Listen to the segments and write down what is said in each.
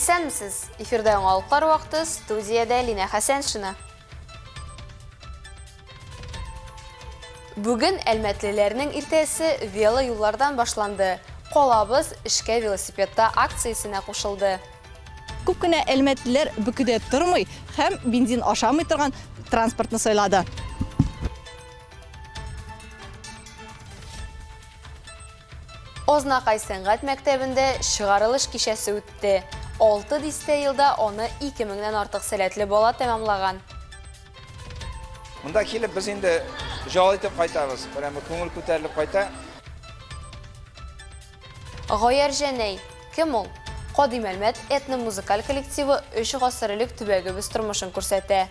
Исәнмесез? Эфирдә яңалыклар вакыты, студиядә Лина Хәсәншина. Бүген әлмәтлеләрнең иртәсе вело юллардан башланды. Колабыз эшкә велосипедта акциясенә кушылды. Күп кенә әлмәтлеләр бүкедә тормый һәм бензин ашамый торган транспортны сайлады. Ознакай сәнгать мәктәбендә чыгарылыш кичәсе үтте. 6 дистә елда оны 2000-дән артык сәләтле бала тәмамлаган. Монда килеп без инде җал итеп кайтабыз. Прямо күңел күтәрелеп кайта. Гаяр Җәнәй, кем ул? Кадим Әлмәт этно-музыкаль коллективы 3 гасыр элек төбәгебез тормышын күрсәтә.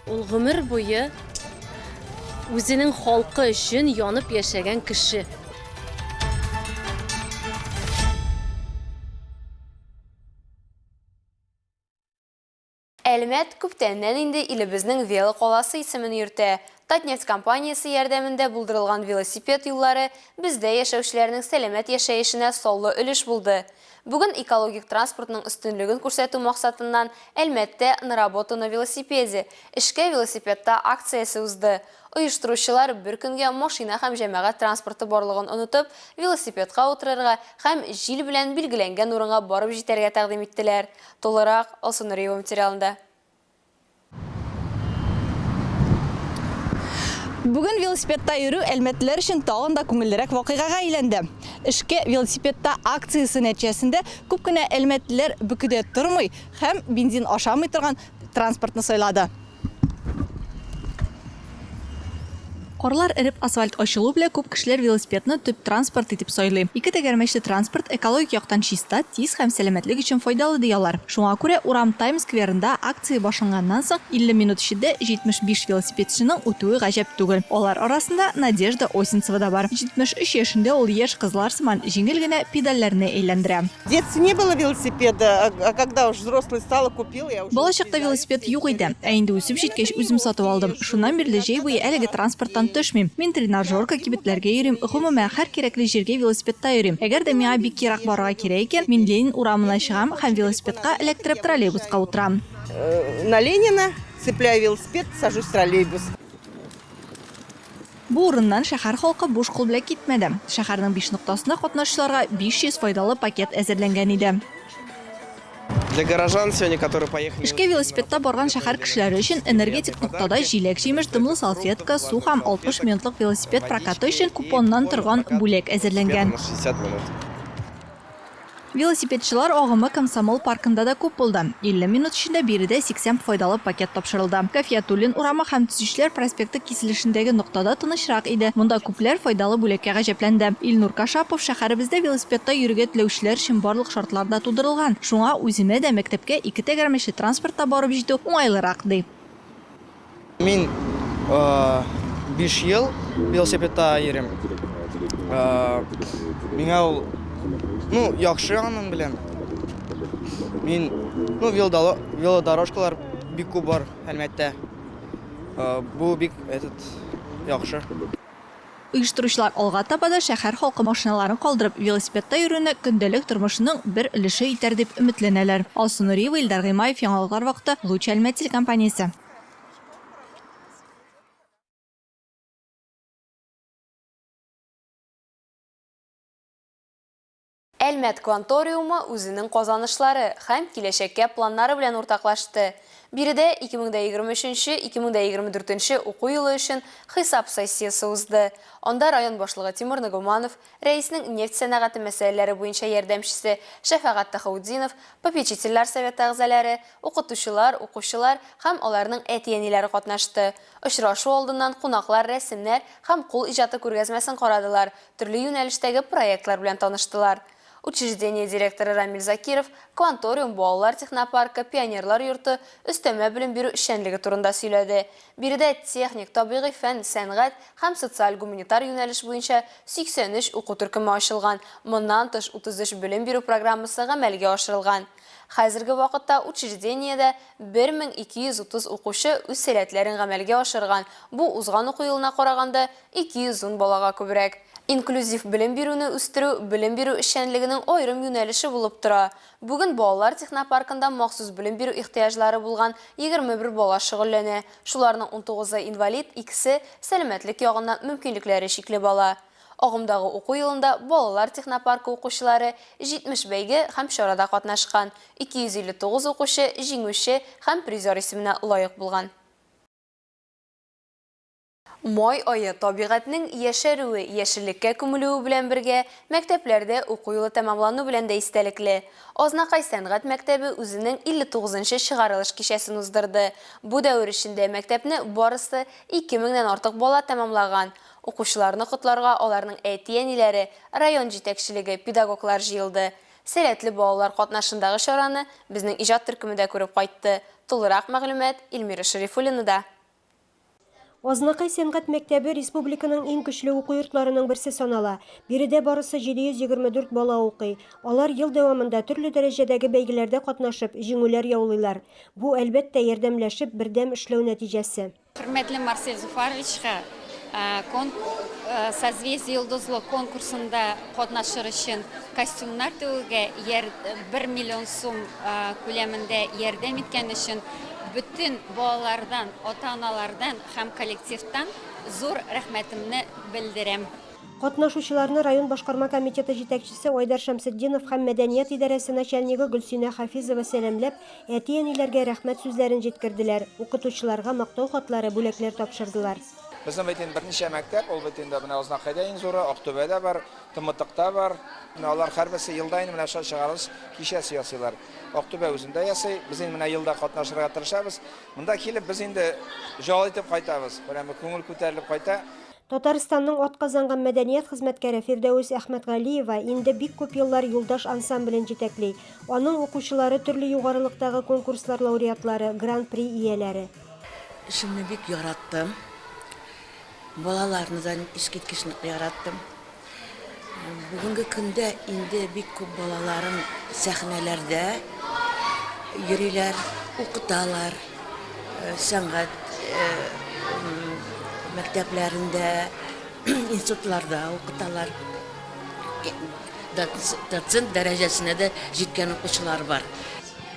Ул гомер буе үзенең халкы өчен янып яшәгән кеше. Әлмәт күптәннән инде илебезнең вело каласы исемен йөртә. Татнефть компаниясе ярдәмендә булдырылган велосипед юллары бездә яшәүчеләрнең сәламәт яшәешенә саллы өлеш булды. Бүген экологик транспортның өстенлеген күрсәтү максатыннан Әлмәттә «На работу на велосипеде» эшкә велосипедта акциясе узды. Оештыручылар бер көнгә машина һәм җәмәгать транспорты барлыгын онытып, велосипедка утырырга һәм җил белән билгеләнгән урынга барып җитәргә тәкъдим иттеләр. Толырак Алсу Нуриева материалында. Бүген велосипедта йөрү әлмәтлеләр өчен тагын да күңеллерәк вакыйгага әйләнде. Эшкә велосипедта акциясе нәтиҗәсендә күп кенә әлмәтлеләр бүкедә тормый һәм бензин ашамый торган транспортны сайлады. Карлар эреп асфальт ачылу белән күп кешеләр велосипедны төп транспорт итеп сайлый. Ике тәгәрмәчле транспорт экологик яктан чиста, тиз һәм сәламәтлек өчен файдалы диялар. Шуңа күрә Урам Таймс скверында акция башланганнан соң 50 минут эчендә 75 велосипедчының үтүе гаҗәп түгел. Алар арасында Надежда Осинцева да бар. 73 яшендә ул яшь кызлар сыман җиңел генә педальләрне әйләндерә. В детстве не было велосипеда, а когда уж взрослый стала, купил, я уже... Балачакта велосипед юк иде. Ә инде үсеп җиткәч үзем сатып алдым. Шуннан бирле җәй буе әлеге транспорттан төшмим. Мин тренажерка кибетләргә йөрим, гомумән һәр кирәкле җиргә велосипедта йөрим. Әгәр дә миңа бик ерак барырга кирәк икән, мин Ленин урамына чыгам һәм велосипедка электрик троллейбуска утырам. На Ленина цепляю велосипед, сажусь в троллейбус. Бу урыннан шәһәр халкы буш кул белән китмәде. Шәһәрнең 5 ноктасына катнашучыларга 500 файдалы пакет әзерләнгән иде. Для горожан сегодня, которые поехали... Эшкә велосипедта барган шәһәр кешеләре өчен энергетик ноктада җиләк җимеш, дымлы салфетка, су һәм 60 минутлык велосипед прокаты өчен купоннан торган бүләк әзерләнгән. 60 минут. Велосипедчылар агымы Комсомол паркында да күп булды. 50 минут эчендә биредә 80 файдалы пакет тапшырылды. Кафиятуллин урамы һәм Төзүчеләр проспекты киселешендәге ноктада тынычрак иде. Монда күпләр файдалы бүләккә гаҗәпләнде. Илнур Кашапов шәһәребездә велосипедта йөрергә теләүчеләр өчен барлык шартлар да тудырылган. Шуңа үземә дә мәктәпкә 2 тәгәрмәчле транспортта барып җитү уңайлырак ди. Мин 5 ел велосипедта йөрим. Миңа ул яхшы аның белән. Мин велодорожкалар бик күп бар Әлмәттә. Бу бик яхшы. Оештыручылар алга таба да шәһәр халкы машиналарын калдырып велосипедта йөрүне көндәлек тормышының бер өлеше итәр дип өметләнәләр. Алсу Нуриева, Илдар Гыймаев, яңалыклар вакыты, Луч Әлмәт телекомпаниясе. Әлмәт кванториумы үзенең казанышлары һәм киләчәккә планнары белән уртаклашты. Биредә 2023-2024 уку елы өчен хисап сессиясе узды. Анда район башлыгы Тимур Нагуманов, рәиснең нефть сәнәгате мәсьәләләре буенча ярдәмчесе Шәфәгать Тахаудинов, попечительләр советы әгъзалары, укытучылар, укучылар һәм аларның әти-әниләре катнашты. Очрашу алдыннан кунаклар рәсемнәр һәм кул иҗаты күргәзмәсен карадылар, төрле юнәлештәге проектлар белән таныштылар. Учреждение директоры Рамиль Закиров, Кванториум балалар технопаркы, пионерлар йорты, өстәмә белем бирү эшчәнлеге турында сөйләде. Биредә техник, табигый фән, сәнгать һәм социаль гуманитар юнәлеш буенча 83 уку төркеме ачылган. Моннан тыш 33 белем бирү программасы гамәлгә ашырылган. Хәзерге вакытта учреждениедә 1230 укучы үз сәләтләрен гамәлгә ашырган. Бу узган уку елына караганда 210 балага күбрәк. Инклюзив белем бирүне үстерү, белем бирү эшчәнлегенең аерым юнәлеше булып тора. Бүген балалар технопаркында махсус белем бирү ихтыяҗлары булган 21 бала шөгыльләнә. Шуларның 19-ы инвалид, 2-се сәламәтлек ягыннан мөмкинлекләре чикле бала. Агымдагы уку елында балалар технопаркы укучылары 70 бәйге һәм чарада катнашкан. 259 укучы җиңүче һәм призер исеменә лаек булган. Май айы табигатьнең яшәрүе, яшеллеккә күмелүе белән бергә мәктәпләрдә уку елы тәмамлану белән дә истәлекле. Азнакай сәнгать мәктәбе үзенең 59-нчы чыгарылыш кичәсен уздырды. Бу дәвер эчендә мәктәпне барысы 2000-дән артык бала тәмамлаган. Укучыларны котларга аларның әти-әниләре, район җитәкчелеге, педагоглар җыелды. Сәләтле балалар катнашындагы чараны безнең иҗат төркеме күреп кайтты. Тулырак мәгълүмат Илмира Шәрифуллинада. Азнакай сәнгать мәктәбе республиканың иң көчле уку йортларының берсе санала. Биредә барысы 724 бала укый. Алар ел дәвамында төрле дәрәҗәдәге бәйгеләрдә катнашып, җиңүләр яулыйлар. Бу әлбәттә ярдәмләшеп бердәм эшләү нәтиҗәсе. Хөрмәтле Марсель Зуфаровичка созвездие йолдызлы конкурсында катнашыр өчен костюмнар тегүгә 1 миллион сум күләмендә ярдәм иткән өчен bütün балалардан, ата-аналардан һәм коллективтан зур рәхмәтемне белдерәм. Катнашучыларны район башкарма комитеты җитәкчесе Айдар Шәмсетдинов һәм мәдәният идарәсе начальнигы Гөлсинә Хафизова сәламләп, әти-әниләргә рәхмәт сүзләрен җиткерделәр. Укытучыларга мактау хатлары, бүләкләр тапшырдылар. Безнең бит инде берничә мәктәп, ул бит инде менә Азнакайда иң зуры, Актүбәдә бар, Тымытыкта бар. Алар һәрберсе елда инде менә чыгарылыш кичәсе ясыйлар. Актүбә үзендә ясый, без инде менә елда катнашырга тырышабыз. Монда килеп без инде җал итеп кайтабыз. Прямо күңел күтәрелеп кайта. Татарстанның атказанган мәдәният хезмәткәре Фирдәүс Әхмәтгалиева инде бик күп еллар юлдаш ансамблен җитәкли. Аның укучылары төрле югарылыктагы конкурслар лауреатлары, гран-при ияләре. Эшемне бик яраттым. Балаларны да искиткечне яраттым. Бүгенге көндә инде бик күп балаларым сәхнәләрдә йөриләр, укыталар, сәнгать мәктәпләрендә, институтларда укыталар. Доцент дәрәҗәсенә дә җиткән укучылар бар.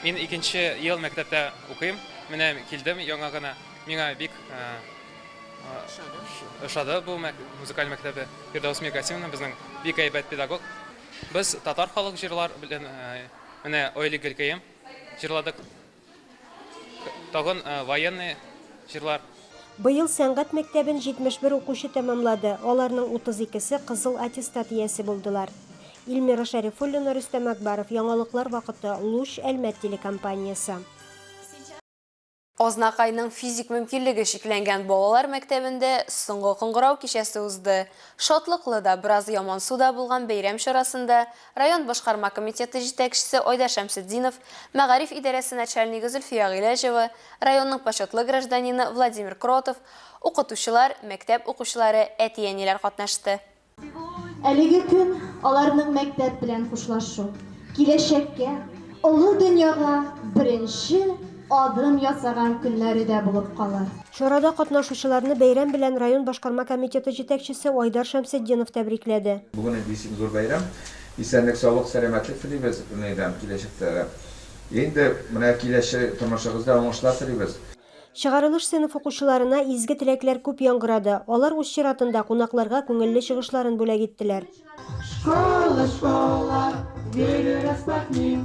Мин 2нче ел мәктәптә укыйм. Менә килдем яңа гына. Миңа бик ошады бу музыкаль мәктәбе. Фирдәүс Миргасимовна безнең бик әйбәт педагог. Без татар халык җырлар белән менә Ойли Гөлкәем җырладык. Тагын военный җырлар. Быел сәнгать мәктәбен 71 укучы тәмамлады. Аларның 32-се кызыл аттестат иясе булдылар. Илмира Шәрифуллина, Рөстәм Акбаров, Яңалыклар вакыты, Луш Әлмәт телекомпаниясе. Азнакайның физик мөмкинлеге шикләнгән балалар мәктәбендә соңгы кыңгырау кичәсе узды. Шатлыклы да, бераз яман суда булган бәйрәм чарасында район башкарма комитеты җитәкчесе Айдар Шәмсетдинов, мәгариф идарәсе начальнигы Зөлфия Гыйләҗева, районның почетлы гражданины Владимир Кротов, укытучылар, мәктәп укучылары, әти-әниләр катнашты. Әлеге көн аларның мәктәп белән хушлашу, киләчәккә, олы дөньяга беренче адым ясаган көннәре дә булып калыр. Чарада катнашучыларны бәйрәм белән район башкарма комитеты җитәкчесе Айдар Шәмсетдинов тәбрикләде. Бүген бисен зур бәйрәм. Исәнлек, саулык, сәламәтлек телибез менә киләчәктә. Инде менә киләчәк тормышыгызда уңышлар телибез. Чыгарылыш сыйныф укучыларына изге теләкләр күп яңгырады. Алар үз чиратында кунакларга күңелле чыгышларын бүләк иттеләр. Школа, школа, двери распахни.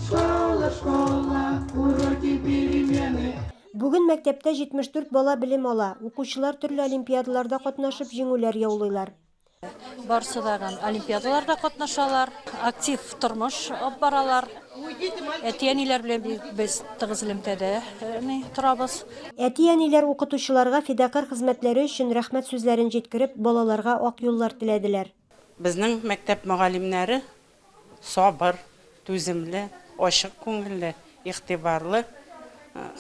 Школа, школа, уроки перемены. Бүген мәктәптә 74 бала белем ала. Укучылар төрле олимпиадаларда катнашып җиңүләр яулыйлар. Барысы даган олимпиадаларда катнашалар, актив тормыш алып баралар. Әти-әниләр белән без тыгыз элемтәдә торабыз. Әти-әниләр укытучыларга фидакар хезмәтләре өчен рәхмәт сүзләрен җиткереп, балаларга ак юллар теләделәр. Безнең мәктәп мөгаллимнәре сабыр, түземле, ачык күңелле, игътибарлы,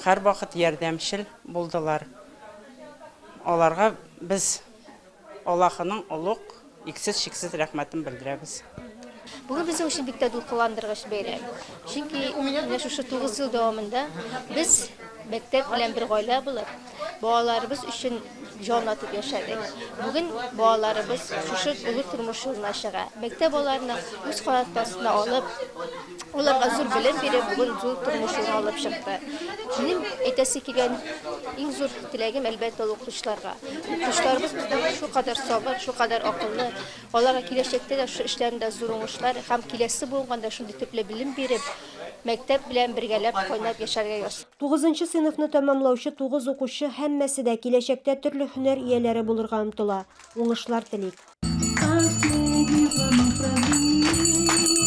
һәр вакыт ярдәмчел булдылар. Аларга без Аллаһның олуг, иксез-чиксез рәхмәтен белдерәбез. Бүгін біздің үшін бик тә дулкынландыргыч бәйрәм. Чөнки менә шушы 9 ел дәвамында без мәктәп белән бер гаилә булып, балаларыбыз өчен җан атып яшәдек. Бүген балаларыбыз шушы олы тормыш юлына чыга. Мәктәп балаларны үз канатында алып, уларга зур белем биреп, бүген зур тормыш юлына алып чыкты. Минем әйтәсе килгән иң зур теләгем әлбәттә укучыларга. Укучыларыбыз бездән шу кадәр сабыр, шу кадәр акыллы, аларга киләчәктә дә шу эшләрендә зур уңышлар һәм киләсе булганда шундый төпле белем биреп, мәктәп белән бергәләп кайнап яшәргә ясый. 9-нчы сыйныфны тәмамлаучы 9 укучы һәммәсе дә киләчәктә төрле һөнәр ияләре булырга омтыла. Уңышлар телик.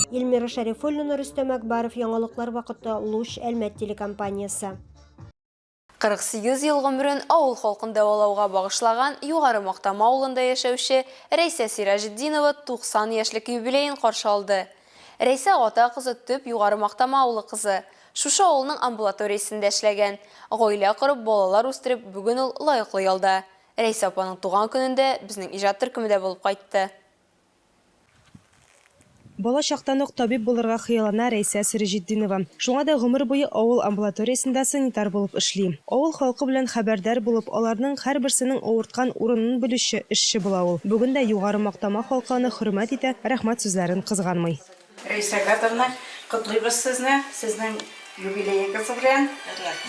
Илмира Шәрифуллина, Рөстәм Әкбаров, яңалыклар вакыты, Луч, Әлмәт телекомпаниясе. 48 ел гомерен авыл халкын дәвалауга багышлаган Югары Мактама авылында яшәүче Рәйсә Сиражетдинова 90 яшьлек юбилейын каршы алды. Рәйсә ата кызы төп Югары Мактама авылы кызы. Шушы авылның амбулаториясендә эшләгән. Гаилә корып, балалар үстереп, бүген ул лаеклы ялда. Рәйсә апаның туган көнендә безнең иҗат төркемендә булып кайтты. Бала чактан ук табиб булырга хыяллана Рәйсә Сиражетдинова. Шуңа да гомер буе авыл амбулаториясендә санитар булып эшли. Авыл халкы белән хәбәрдар булып, аларның һәрберсенең авырткан урынын белүче эшче була ул. Бүген дә Югары Мактама халкы аны хөрмәт итә, рәхмәт сүзләрен кызганмый. Рәйсә Гатовна, котлыйбыз сезне, сезнең юбилеегез белән.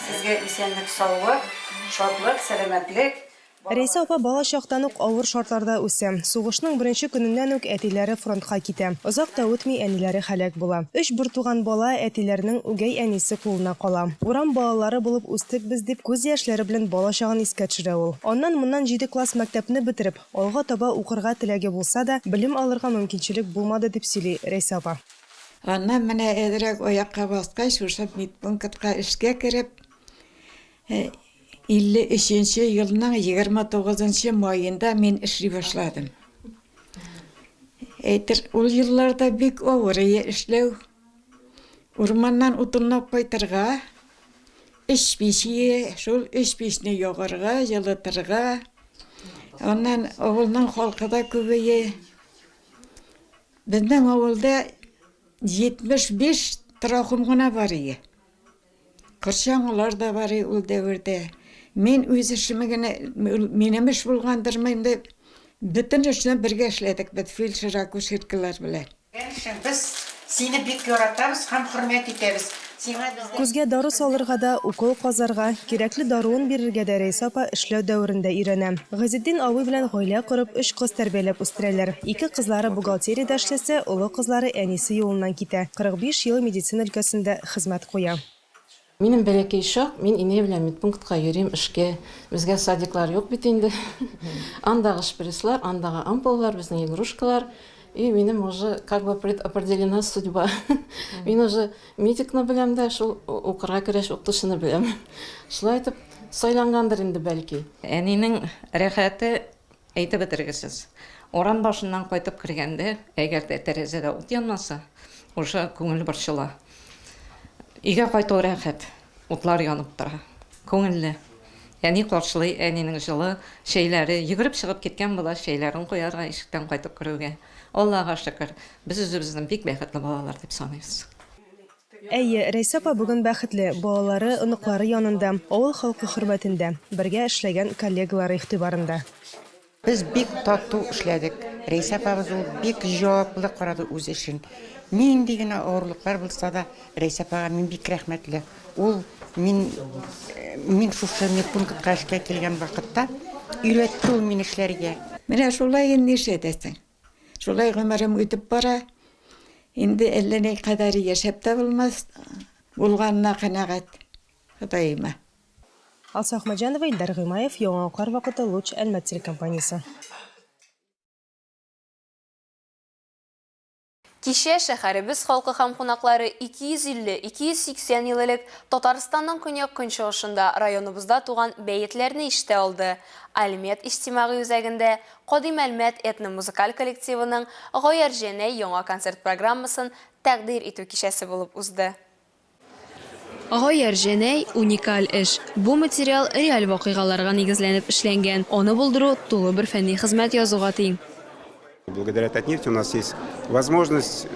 Сезгә исәнлек, саулык, шатлык, сәламәтлек. Рәйсә апа бала чактан ук авыр шартларда үсә. Сугышның беренче көненнән үк әтиләре фронтка китә. Озак та үтми әниләре һәлак була. 3 бертуган бала әтиләренең үгәй әнисе кулына кала. Урам балалары булып үстек без дип күз яшьләре белән бала чагын искә төшерә ул. Аннан 7 класс мәктәпне бетереп, алга таба укырга теләге булса да, белем алырга мөмкинчелек булмады дип сөйли Рәйсә апа. Аннан менә әдерәк аякка баскач, шушы медпунктка эшкә кереп, 53 елның 29 майында мин эшли башладым. Әйтер, ул елларда бик авыр эшләү. Урманнан утынлап кайтырга, эш бишие, шул эш бишне ягарга, жылытырга. Аннан авылның халкы да күбәйә. Безнең авылда 75 трахум гына бар иде. Кыршаңлар да бар ул дәвердә. Мен үз эшемне генә минем эш булгандырмын дип, бөтен эшне бергә эшләдек бит фельдшер акушеркалар белән. Без сине бик яратабыз һәм хөрмәт итәбез. Күзгә дары салырга да, укол казарга, кирәкле даруын бирергә дә Рәйсә апа эшләү дәверендә өйрәнә. Газетдин авый белән гаилә корып, 3 кыз тәрбияләп үстерәләр. 2 кызлары бухгалтериядә эшләсә, улы кызлары әнисе юлыннан китә. 45 ел медицина өлкәсендә хезмәт куя. Минем бәләкәй шак, мин инә белән медпунктка йөрим эшкә. Безгә садиклар юк бит инде. Андагы шприцлар, андагы ампуллар, безнең игрушкалар. И минем уже как бы предопределена судьба. Мин уже медикны беләм дә, шул укырга кереш укытучыны беләм. Шулай итеп сайлангандыр инде бәлки. Әнинең рәхәте әйтеп бетергесез. Урам башыннан кайтып кергәндә, әгәр дә тәрәзәдә ут янмаса, уже күңел борчыла. Өйгә кайту рәхәт. Утлар янып тора. Күңелле. Әни каршылый, әнинең җылы шәйләре, йөгереп чыгып киткән була, шәйләрен куярга, ишектән кайтып керүгә. Аллага шөкер, без үзебезнең бик бәхетле балалар дип саныйбыз. Әйе, Рәйсә апа бүген бәхетле. Балалары, оныклары янында, авыл халкы хөрмәтендә, бергә эшләгән коллегалары игътибарында. Без бик тату эшләдек. Рәйсә апабыз бик җаваплы карады үз эшен. Нинди генә авырлыклар булса да, Рәйсә апага мин бик рәхмәтле. Ул мин шушы медпунктка эшкә килгән вакытта өйрәтте ул мин эшләргә. Менә шулай инде эшләдәсең. Шулай гомерем үтеп бара. Инде әллә ни кадәр яшәп тә булмас. Булганына канәгать. Худайыма. Алса Ахмаджанова, Илдар Гыймаев, Яңалыклар вакыты, Луч, Әлмәт телекомпаниясе. Кичә шәһәребез халкы һәм кунаклары 250-280 ел элек Татарстанның көньяк-көнчыгышында районыбызда туган бәетләрне ишетә алды. Әлмәт иҗтимагый үзәгендә Кадим Әлмәт этно-музыкаль коллективының Гаяр Җәнәй яңа концерт программасын тәкъдир итү кичәсе булып узды. Гаяр Җәнәй уникаль эш. Бу материал реаль вакыйгаларга нигезләнеп эшләнгән. Аны булдыру тулы бер фәнни хезмәт язуга тиң. Благодаря Татнефти у нас есть возможность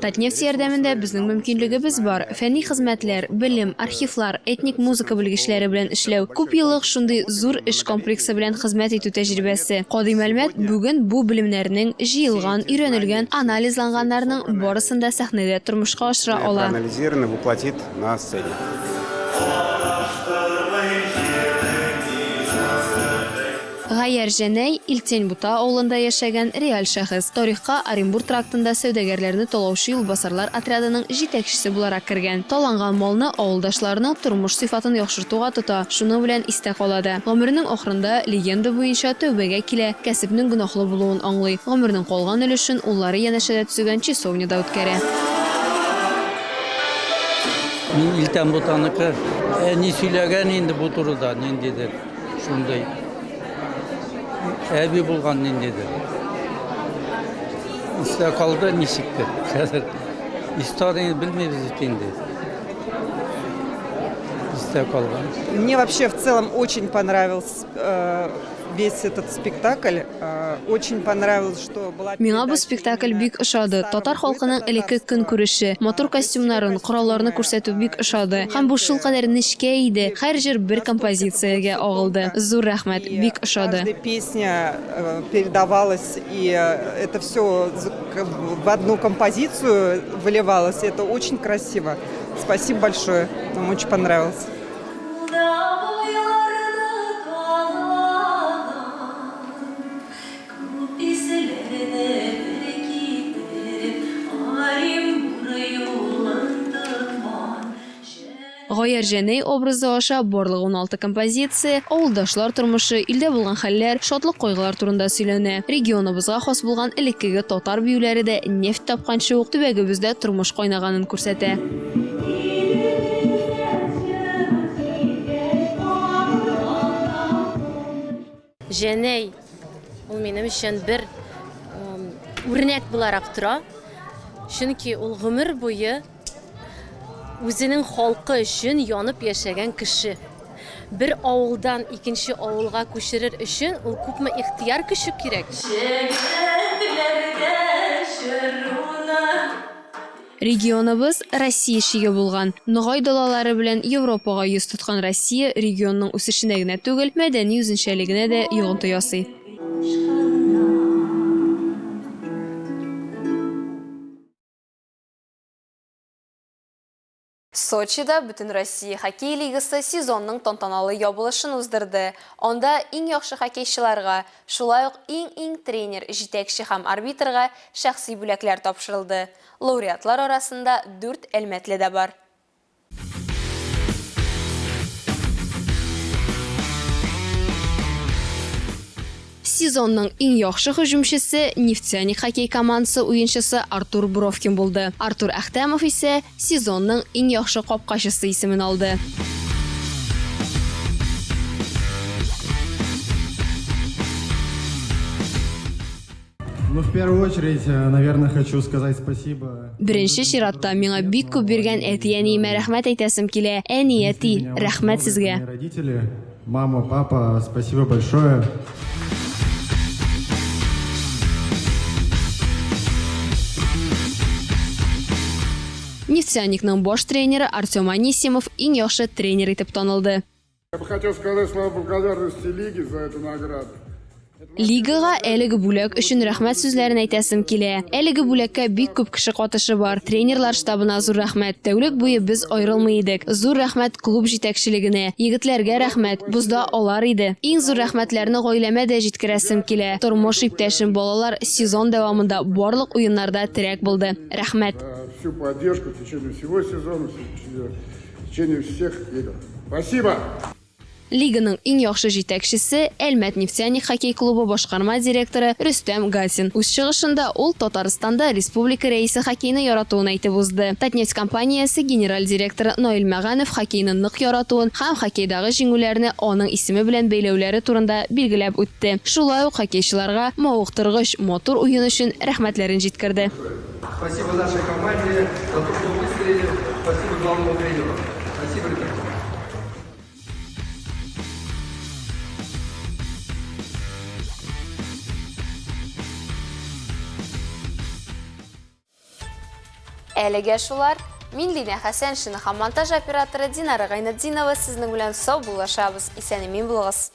Татнефть ярдәмендә безнең мөмкинлегебез бар. Фәнни хезмәтләр, белем, архивлар, этник музыка белгечләре белән эшләү, күп еллык шундый зур эш комплексы белән хезмәт итү тәҗрибәсе. Кадый мәгълүмат бүген бу белемнәрнең җыелган, өйрәнелгән, анализланганнарның барысын да сәхнәдә тормышка ашыра ала. Проанализировано, воплотит на сцене. Гаяр Җәнәй Илтень-Бута авылында яшәгән реаль шәхес. Тарихка Оренбург трактында сәүдәгәрләрне талаучы юлбасарлар отрядының җитәкчесе буларак кергән. Таланган малны авылдашларының тормыш сыйфатын яхшыртуга тота. Шуның белән истә калады. Гомеренең ахырында легенда буенча тәүбәгә килә, кәсепнең гөнаһлы булуын аңлый. Гомеренең калган өлешен уллары янәшәдә төзегән часовняда үткәрә. Мин Илтень-Бутаныкы ни сөйләгән инде бу турыда, ниндидер шундай. Әби булган ниндидер. Истә калды ничектер. Хәзер историяны белмибез бит инде. Истә калган. Мне вообще в целом очень понравился весь этот спектакль. Очень понравилось, что была... Миңа бу спектакль бик ошады. Татар халкының элекке көн күреше, мотор костюмнарын, коралларны күрсәтү бик ошады. Һәм бу шулкадәр нечкә иде. Һәр җыр бер композициягә агылды. Зур рәхмәт, бик ошады. Каждая песня передавалась, и это все в одну композицию выливалось. Это очень красиво. Спасибо большое. Нам очень понравилось. Гаяр Җәнәй образы аша барлыгы 16 композиция, авылдашлар тормышы, илдә булган хәлләр, шатлык кайгылар турында сөйләнә. Регионыбызга хас булган элеккеге татар биюләре дә нефть тапканчы ук төбәгебездә тормыш кайнаганын күрсәтә. Җәнәй ул минем өчен бер үрнәк буларак тора. Чөнки ул гомер буе үзенең халкы өчен янып яшәгән кеше. Бер авылдан икенче авылга күчерер өчен ул күпме ихтияр көче кирәк. Регионыбыз Россия шиге булган. Ныгай далалары белән Европага йөз тоткан Россия регионның үсешенә генә түгел, мәдәни үзенчәлегенә дә йогынты ясый. Сочида Бүтән Россия хоккей лигасы сезонның тантаналы ябылышын уздырды. Анда иң яхшы хоккейчыларга, шулай ук иң тренер, җитәкче һәм арбитрга шәхси бүләкләр тапшырылды. Лауреатлар арасында 4 әлмәтле дә бар. Сезонның иң яхшы һөҗүмчесе Нефтяник хоккей командасы уенчысы Артур Бровкин булды. Артур Әхтәмов исә сезонның иң яхшы капкачысы исемен алды. Ну, в первую очередь, наверное, хочу сказать спасибо. Беренче чиратта миңа бик күп биргән әти-әниемә рәхмәт әйтәсем килә. Әни, әти, рәхмәт сезгә. Родители, мама, папа, спасибо большое. Нефтяникның баш тренеры Артем Анисимов иң яхшы тренер итеп танылды. Я бы хотел сказать слова благодарности Лиге за эту награду. Лигага әлеге бүләк өчен рәхмәт сүзләрен әйтәсем килә. Әлеге бүләккә бик күп кеше катышы бар. Тренерлар штабына зур рәхмәт. Тәүлек буе без аерылмый идек. Зур рәхмәт клуб җитәкчелегенә. Егетләргә рәхмәт. Бузда алар иде. Иң зур рәхмәтләрне гаиләмә дә җиткерәсем килә. Тормыш иптәшем балалар сезон дәвамында барлык уеннарда терәк булды. Рәхмәт. Всю поддержку в течение всего сезона, в течение всех игр. Спасибо. Лиганың иң яхшы җитәкчесе Әлмәт Нефтяник хоккей клубы башкарма директоры Рөстәм Гатин. Үз чыгышында ул Татарстанда республика рәисе хоккейны яратуын әйтеп узды. Татнефть компаниясе генераль директоры Наил Мәганов хоккейны нык яратуын һәм хоккейдагы җиңүләрне аның исеме белән бәйләүләре турында билгеләп үтте. Шулай ук хоккейчыларга мавыктыргыч мотор уен өчен рәхмәтләрен җиткерде. Спасибо нашей команде за то, что выстрелили. Спасибо главному тренеру. Спасибо, ребята. Әлеге шулар, мин Лина Хәсән шыны монтаж операторы Динара Гайнетдинова сезнең белән сау булашабыз. Исәнемин булыгыз.